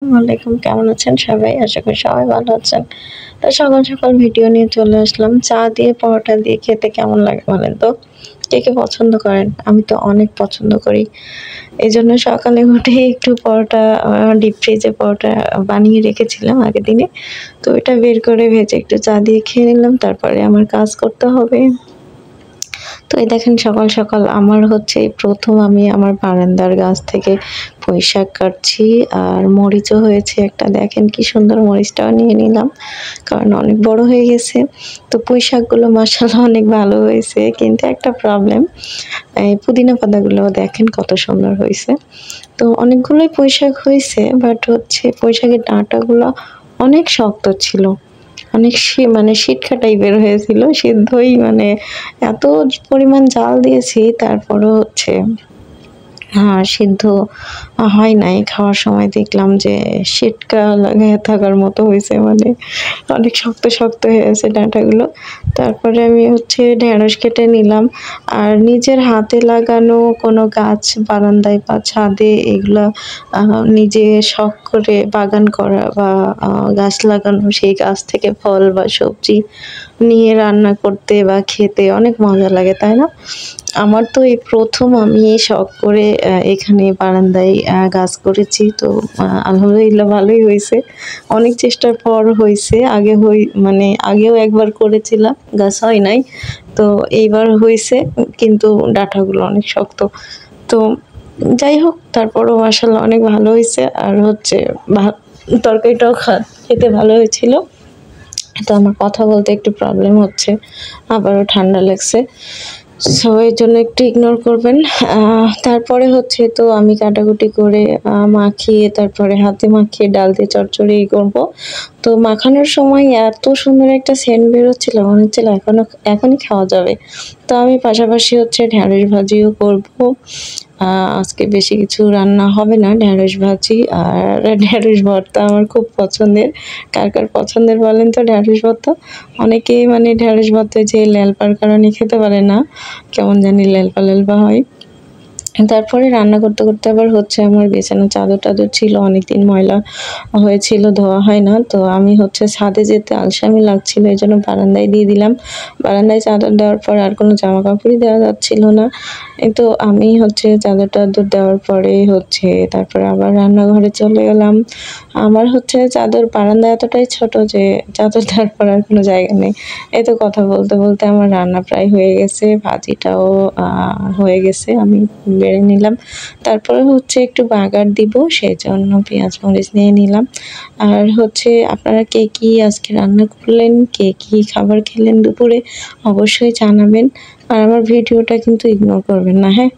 ওয়ালাইকুম, কেমন আছেন সবাই? আশা করি সবাই ভালো আছেন। তো সকাল সকাল ভিডিও নিয়ে চলে আসলাম। চা দিয়ে পরোটা দিয়ে খেতে কেমন লাগে বলেন তো? কে কে পছন্দ করেন? আমি তো অনেক পছন্দ করি। এজন্য সকালে উঠেই একটু পরোটা ডিপ ফ্রিজে পরোটা বানিয়ে রেখেছিলাম আগের দিনে। তো ওইটা বের করে ভেজে একটু চা দিয়ে খেয়ে নিলাম। তারপরে আমার কাজ করতে হবে। তো এই দেখেন সকাল সকাল আমার হচ্ছে এই প্রথম আমি আমার বারান্দার গাছ থেকে পুঁইশাক কাটছি। আর মরিচও হয়েছে একটা, দেখেন কি সুন্দর, মরিচটাও নিয়ে নিলাম কারণ অনেক বড় হয়ে গেছে। তো পুঁইশাকগুলো মাশাআল্লাহ অনেক ভালো হয়েছে, কিন্তু একটা প্রবলেম, এই পুদিনা পাতাগুলো দেখেন কত সুন্দর হয়েছে। তো অনেকগুলোই পুঁইশাক হয়েছে, বাট হচ্ছে পুঁইশাকের ডাঁটাগুলো অনেক শক্ত ছিল, অনেক মানে শিটখা টাইপের হয়েছিল, সিদ্ধই মানে এত পরিমাণ জাল দিয়েছি তারপরও হচ্ছে সিদ্ধ হয় নাই। খাওয়ার সময় দেখলাম যে সিটকা লাগায় থাকার মতো হয়েছে, মানে অনেক শক্ত শক্ত হয়ে আছে ডাঁটাগুলো। তারপরে আমি হচ্ছে ঢেঁড়স কেটে নিলাম। আর নিজের হাতে লাগানো কোনো গাছ বারান্দায় বা ছাদে এগুলা নিজে শখ করে বাগান করা বা গাছ লাগানো, সেই গাছ থেকে ফল বা সবজি নিয়ে রান্না করতে বা খেতে অনেক মজা লাগে, তাই না? আমার তো এই প্রথম আমি শখ করে এখানে বারান্দায় গাছ করেছি। তো আলহামদুলিল্লাহ ভালোই হয়েছে, অনেক চেষ্টার পর হয়েছে। মানে আগেও একবার করেছিলাম, গাছ হয় নাই। তো এইবার হয়েছে, কিন্তু ডাঁটাগুলো অনেক শক্ত। তো যাই হোক, তারপরও মাশাআল্লাহ অনেক ভালো হয়েছে। আর হচ্ছে তরকারিটাও খেতে ভালো হয়েছিল। তো আমার কথা বলতে একটু প্রবলেম হচ্ছে, আবারও ঠান্ডা লাগছে, সো এর জন্য একটু ইগনোর করবেন। তারপরে হচ্ছে তো আমি কাটাকুটি করে মাখিয়ে, তারপরে হাতে মাখিয়ে ডাল দিয়ে চচ্চড়ি করব। তো মাখানোর সময় এত সুন্দর একটা সেন্ট বেরোচ্ছিল, মনে হচ্ছিল এখনই খাওয়া যাবে। তো আমি পাশাপাশি হচ্ছে ঢেঁড়স ভাজিও করব। আজকে বেশি কিছু রান্না হবে না, ঢেঁড়স ভাজি আর ঢেঁড়স ভর্তা আমার খুব পছন্দের। কার কার পছন্দের বলেন তো ঢেঁড়স ভর্তা? অনেকেই মানে ঢেঁড়স ভর্তা যে ল্যালপার কারণে খেতে পারে না, কেমন জানি ল্যালপা ল্যালপা হয়। তারপরে রান্না করতে করতে আবার হচ্ছে আমার বিছানার চাদর টাদর ছিল, অনেকদিন ময়লা হয়েছিল, ধোয়া হয় না। তো আমি হচ্ছে ছাদে যেতে আলসেমি লাগছিল, এই জন্য বারান্দায় দিয়ে দিলাম। বারান্দায় চাদর দেওয়ার পর আর কোনো জামা কাপড়ই দেওয়া যাচ্ছিল না। তো আমি হচ্ছে চাদর টাদর দেওয়ার পরে হচ্ছে তারপরে আবার রান্নাঘরে চলে গেলাম। আমার হচ্ছে চাদর বারান্দা এতটাই ছোট যে চাদর দেওয়ার পর আর কোনো জায়গা নেই। এই তো কথা বলতে বলতে আমার রান্না প্রায় হয়ে গেছে, ভাজিটাও হয়ে গেছে, আমি বেড়ে নিলাম। তারপরে হচ্ছে একটু বাগার দিব, সেই জন্য পেঁয়াজ মরিচ নিয়ে নিলাম। আর হচ্ছে আপনারা কে কী আজকে রান্না করলেন, কে কী খাবার খেলেন দুপুরে, অবশ্যই জানাবেন। আর আমার ভিডিওটা কিন্তু ইগনোর করবেন না, হ্যাঁ?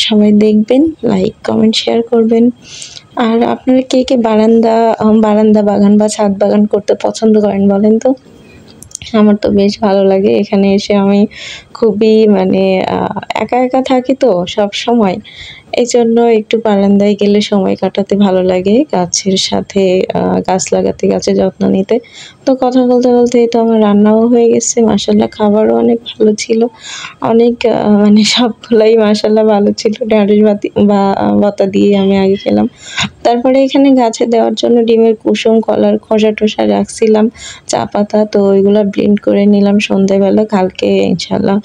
সবাই দেখবেন, লাইক কমেন্ট শেয়ার করবেন। আর আপনারা কে কে বারান্দা বাগান বা ছাদ বাগান করতে পছন্দ করেন বলেন তো? আমার তো বেশ ভালো লাগে। এখানে এসে আমি খুবই মানে একা একা থাকি তো সব সময়, এই জন্য একটু বারান্দায় গেলে সময় কাটাতে ভালো লাগে, গাছের সাথে গাছ লাগাতে, গাছের যত্ন নিতে। তো কথা বলতে বলতে এই তো আমার রান্নাও হয়ে গেছে, মাশাআল্লাহ খাবারও অনেক ভালো ছিল, অনেক মানে সবগুলাই মাশাআল্লাহ ভালো ছিল। ঢেঁড়স ভর্তা দিয়ে আমি আগে খেলাম। তারপরে এখানে গাছে দেওয়ার জন্য ডিমের কুসুম, কলার খোসা টোসা রাখছিলাম, চা পাতা, তো ওইগুলা ব্লেন্ড করে নিলাম সন্ধ্যাবেলা। কালকে ইনশাল্লাহ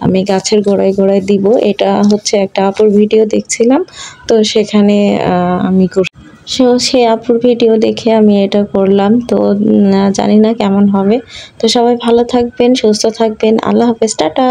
আমি গাছের গোড়ায় গোড়ায় দিব। এটা হচ্ছে একটা আপুর ভিডিও দেখছিলাম, তো সেখানে আমি সে আপুর ভিডিও দেখে আমি এটা করলাম। তো জানি না কেমন হবে। তো সবাই ভালো থাকবেন, সুস্থ থাকবেন, আল্লাহ হাফেজ, টাটা।